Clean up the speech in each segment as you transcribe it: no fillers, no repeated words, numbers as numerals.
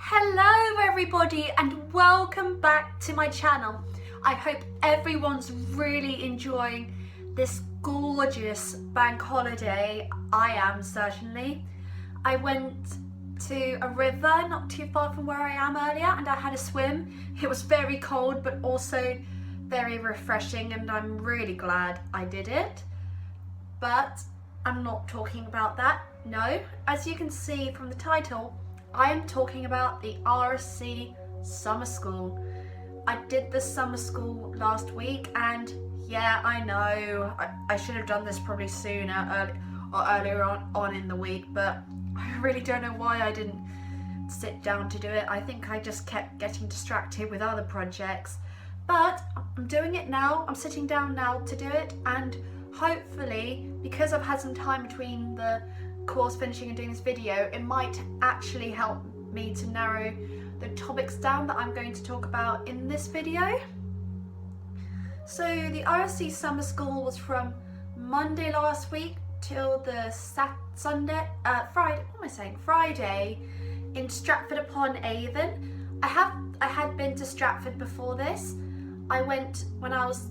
Hello everybody and welcome back to my channel. I hope everyone's really enjoying this gorgeous bank holiday. I am certainly. I went to a river not too far from where I am earlier and I had a swim. It was very cold but also very refreshing and I'm really glad I did it. But I'm not talking about that, no. As you can see from the title, I am talking about the RSC Summer School. I did the summer school last week and yeah, I know I should have done this probably sooner or earlier on in the week, but I really don't know why I didn't sit down to do it. I think I just kept getting distracted with other projects, but I'm doing it now. I'm sitting down now to do it, and hopefully, because I've had some time between the course finishing and doing this video, it might actually help me to narrow the topics down that I'm going to talk about in this video. So the RSC Summer School was from Monday last week till the Friday in Stratford-upon-Avon. I had been to Stratford before this. I went when I was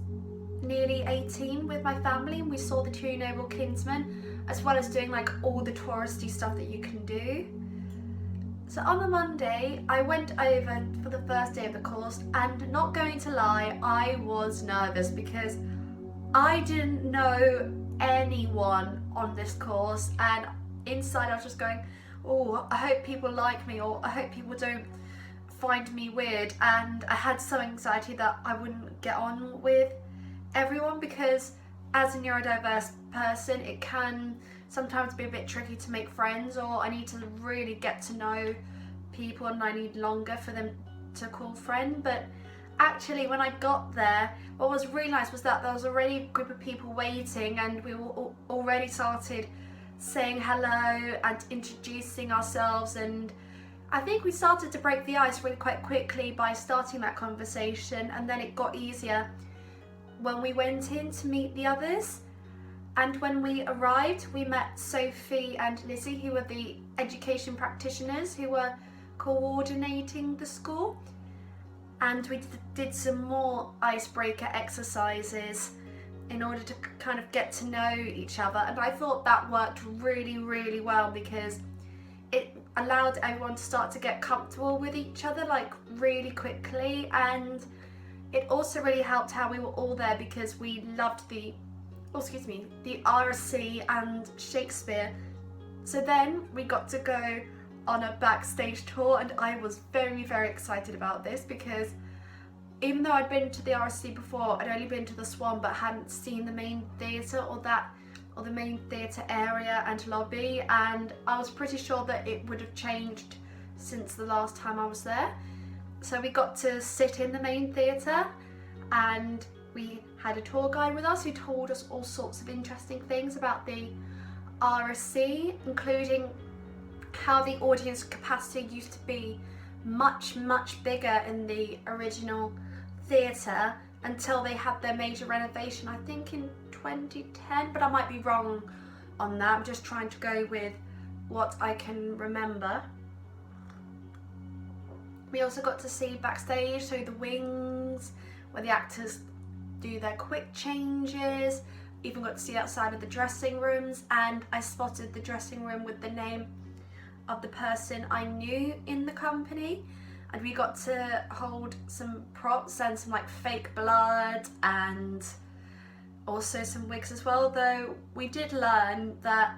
nearly 18 with my family and we saw the two noble kinsmen, as well as doing like all the touristy stuff that you can do. So on the Monday I went over for the first day of the course, and not going to lie, I was nervous because I didn't know anyone on this course, and inside I was just going, oh, I hope people like me, or I hope people don't find me weird. And I had some anxiety that I wouldn't get on with everyone, because as a neurodiverse person it can sometimes be a bit tricky to make friends, or I need to really get to know people and I need longer for them to call friend. But actually when I got there, what was really nice was that there was already a group of people waiting and we were already started saying hello and introducing ourselves, and I think we started to break the ice really quite quickly by starting that conversation, and then it got easier when we went in to meet the others. And when we arrived, we met Sophie and Lizzie, who were the education practitioners who were coordinating the school, and we did some more icebreaker exercises in order to kind of get to know each other, and I thought that worked really well because it allowed everyone to start to get comfortable with each other like really quickly. And it also really helped how we were all there because we loved the RSC and Shakespeare. So then we got to go on a backstage tour, and I was very excited about this because even though I'd been to the RSC before, I'd only been to the Swan but hadn't seen the main theatre or the main theatre area and lobby, and I was pretty sure that it would have changed since the last time I was there. So we got to sit in the main theatre and we had a tour guide with us who told us all sorts of interesting things about the RSC, including how the audience capacity used to be much bigger in the original theatre until they had their major renovation, I think in 2010, but I might be wrong on that. I'm just trying to go with what I can remember. We also got to see backstage, so the wings where the actors do their quick changes. Even got to see outside of the dressing rooms, and I spotted the dressing room with the name of the person I knew in the company, and we got to hold some props and some like fake blood and also some wigs as well, though we did learn that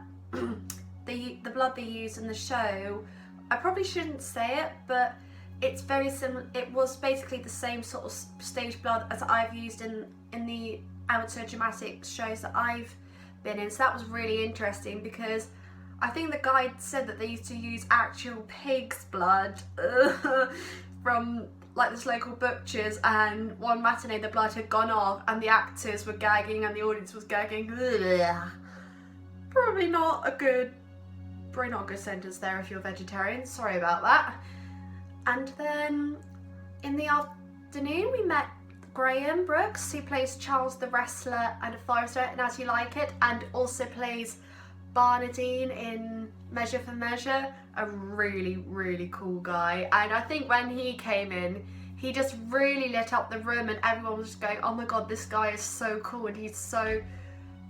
the blood they used in the show, I probably shouldn't say it, but it's very similar. It was basically the same sort of stage blood as I've used in the amateur dramatic shows that I've been in. So that was really interesting because I think the guide said that they used to use actual pig's blood from like this local butcher's, and one matinee the blood had gone off and the actors were gagging and the audience was gagging. Probably not a good sentence there if you're vegetarian, sorry about that. And then in the afternoon we met Graham Brooks, who plays Charles the Wrestler and a Forester in As You Like It, and also plays Barnardine in Measure for Measure, a really, really cool guy. And I think when he came in, he just really lit up the room and everyone was just going, oh my god, this guy is so cool and he's so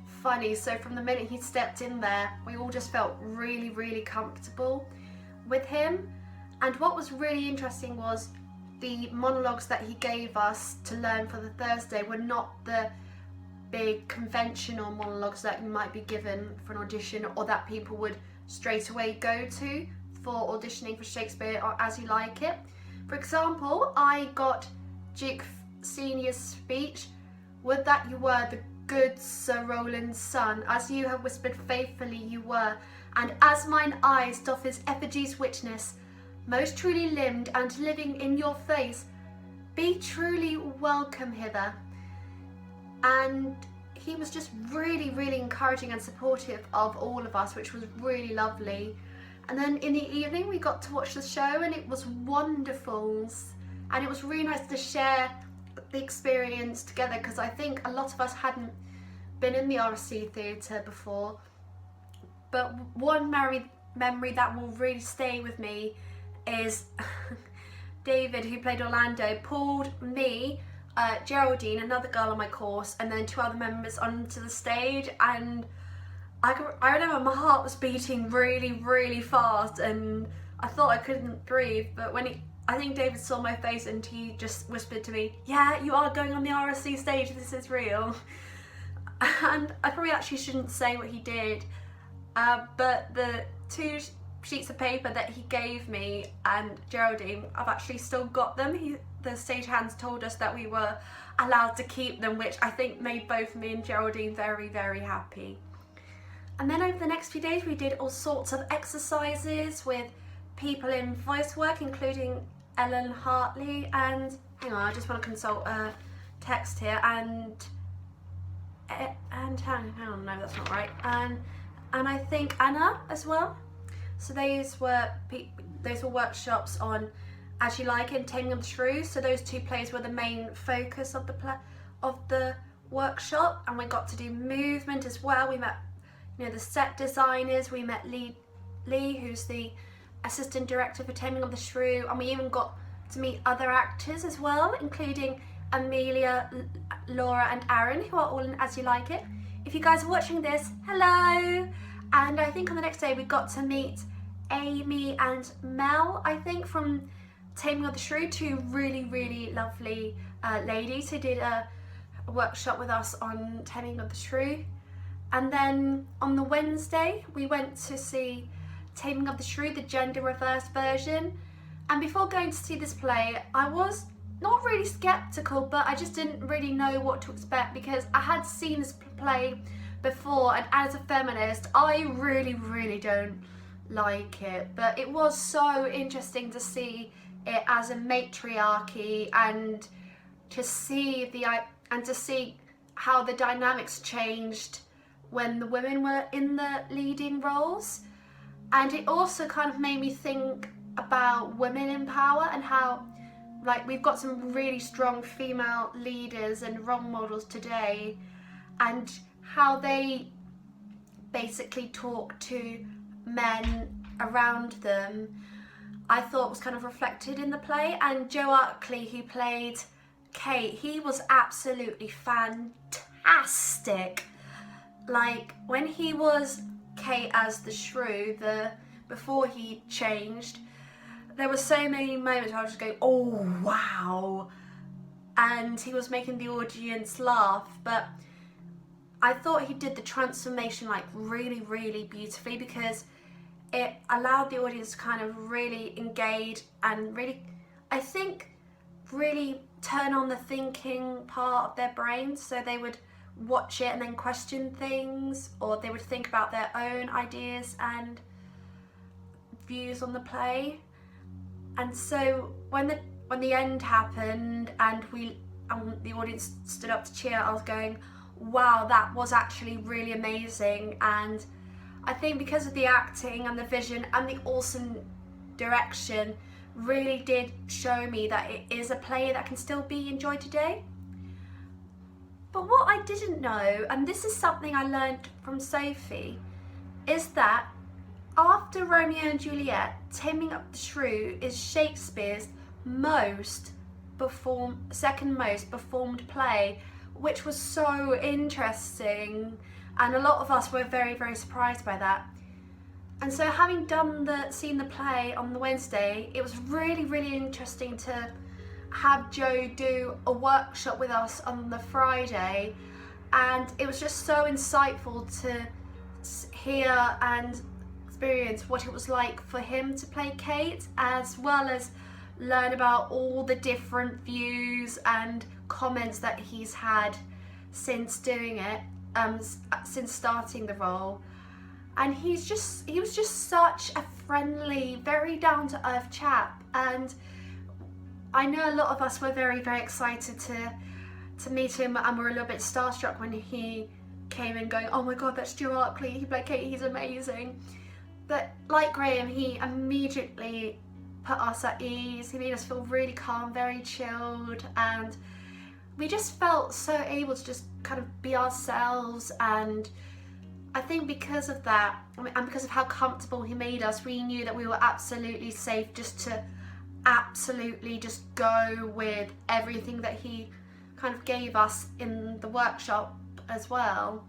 funny. So from the minute he stepped in there, we all just felt really, really comfortable with him. And what was really interesting was the monologues that he gave us to learn for the Thursday were not the big conventional monologues that you might be given for an audition, or that people would straight away go to for auditioning for Shakespeare or As You Like It. For example, I got Duke Senior's speech, would that you were the good Sir Rowland's son, as you have whispered faithfully you were, and as mine eyes doth his effigies witness, most truly limbed and living in your face, be truly welcome hither. And he was just really, really encouraging and supportive of all of us, which was really lovely. And then in the evening we got to watch the show and it was wonderful. And it was really nice to share the experience together, because I think a lot of us hadn't been in the RSC theatre before. But one memory that will really stay with me is David, who played Orlando, pulled me, Geraldine, another girl on my course, and then 2 other members onto the stage, and I remember my heart was beating really, really fast and I thought I couldn't breathe, but when I think David saw my face and he just whispered to me, yeah, you are going on the RSC stage, this is real. And I probably actually shouldn't say what he did, but the 2 sheets of paper that he gave me and Geraldine, I've actually still got them. The stagehands told us that we were allowed to keep them, which I think made both me and Geraldine very, very happy. And then over the next few days we did all sorts of exercises with people in voice work, including Ellen Hartley and, hang on, I just want to consult a text here, and hang on, no, that's not right, and I think Anna as well. So those were workshops on As You Like It and Taming of the Shrew. So those 2 plays were the main focus of the workshop, and we got to do movement as well. We met, the set designers. We met Lee, who's the assistant director for Taming of the Shrew, and we even got to meet other actors as well, including Amelia, Laura, and Aaron, who are all in As You Like It. If you guys are watching this, hello! And I think on the next day we got to meet Amy and Mel, I think, from Taming of the Shrew, 2 really, really lovely ladies who did a workshop with us on Taming of the Shrew. And then on the Wednesday we went to see Taming of the Shrew, the gender reversed version. And before going to see this play, I was not really skeptical, but I just didn't really know what to expect, because I had seen this play before, and as a feminist I really, really don't like it, but it was so interesting to see it as a matriarchy and to see how the dynamics changed when the women were in the leading roles. And it also kind of made me think about women in power and how, like, we've got some really strong female leaders and role models today, and how they basically talk to men around them, I thought was kind of reflected in the play. And Joe Arkley, who played Kate, he was absolutely fantastic. Like, when he was Kate as the Shrew, before he changed, there were so many moments where I was just going, oh wow, and he was making the audience laugh. But I thought he did the transformation like really, really beautifully, because it allowed the audience to kind of really engage and really, I think, really turn on the thinking part of their brains, so they would watch it and then question things, or they would think about their own ideas and views on the play. And so when the end happened and the audience stood up to cheer, I was going, wow, that was actually really amazing. And I think because of the acting and the vision and the awesome direction, really did show me that it is a play that can still be enjoyed today. But what I didn't know, and this is something I learned from Sophie, is that after Romeo and Juliet, Taming Up the Shrew is Shakespeare's second most performed play, which was so interesting, and a lot of us were very, very surprised by that. And so having seen the play on the Wednesday, it was really, really interesting to have Joe do a workshop with us on the Friday, and it was just so insightful to hear and experience what it was like for him to play Kate, as well as learn about all the different views and comments that he's had since doing it, since starting the role. And he was just such a friendly, very down-to-earth chap, and I know a lot of us were very, very excited to meet him, and we're a little bit starstruck when he came in going, oh my god, that's Stuart Arkley, he played Kate, he's amazing. But like Graham, he immediately put us at ease. He made us feel really calm, very chilled, and we just felt so able to just kind of be ourselves. And I think because of that, and because of how comfortable he made us, we knew that we were absolutely safe just to absolutely just go with everything that he kind of gave us in the workshop as well.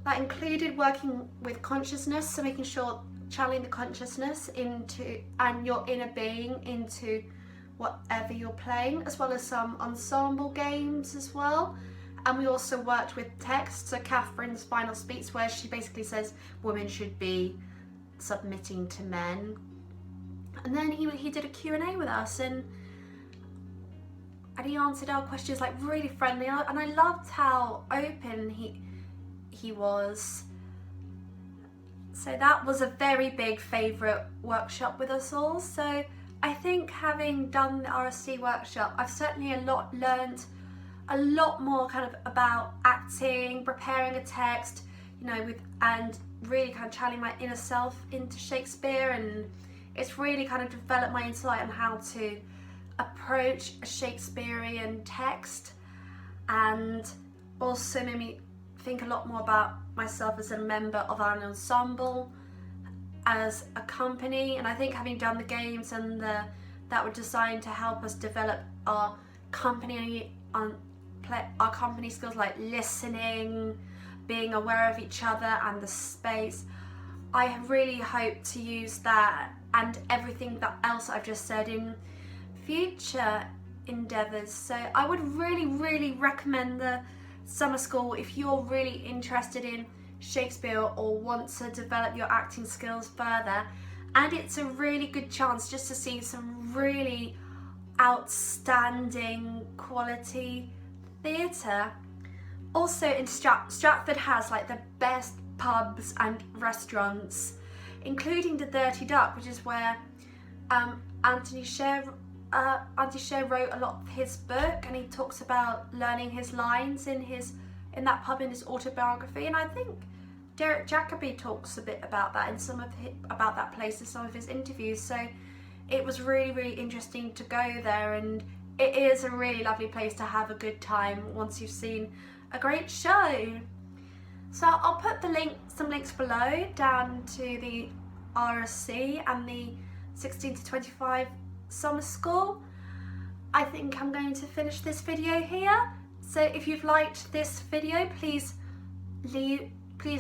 That included working with consciousness, so making sure channeling the consciousness into and your inner being into whatever you're playing, as well as some ensemble games as well. And we also worked with text, so Catherine's final speech where she basically says women should be submitting to men. And then he did a Q&A with us, and he answered our questions like really friendly, and I loved how open he was. So that was a very big favourite workshop with us all. So I think having done the RSC workshop, I've certainly learned a lot more kind of about acting, preparing a text, and really kind of channeling my inner self into Shakespeare, and it's really kind of developed my insight on how to approach a Shakespearean text, and also made me think a lot more about myself as a member of an ensemble, as a company. And I think having done the games and that were designed to help us develop our company skills, like listening, being aware of each other and the space, I really hope to use that and everything else I've just said in future endeavours. So I would really, really recommend the summer school if you're really interested in Shakespeare or want to develop your acting skills further. And it's a really good chance just to see some really outstanding quality theatre. Also in Stratford has like the best pubs and restaurants, including the Dirty Duck, which is where Anthony Sher wrote a lot of his book, and he talks about learning his lines in that pub in his autobiography. And I think Derek Jacobi talks a bit about that about that place in some of his interviews. So it was really, really interesting to go there, and it is a really lovely place to have a good time once you've seen a great show. So I'll put some links below down to the RSC and the 16 to 25 Summer School. I think I'm going to finish this video here. So if you've liked this video, please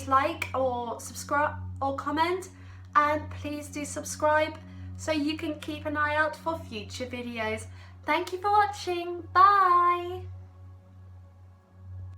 like or subscribe or comment, and please do subscribe so you can keep an eye out for future videos. Thank you for watching. Bye!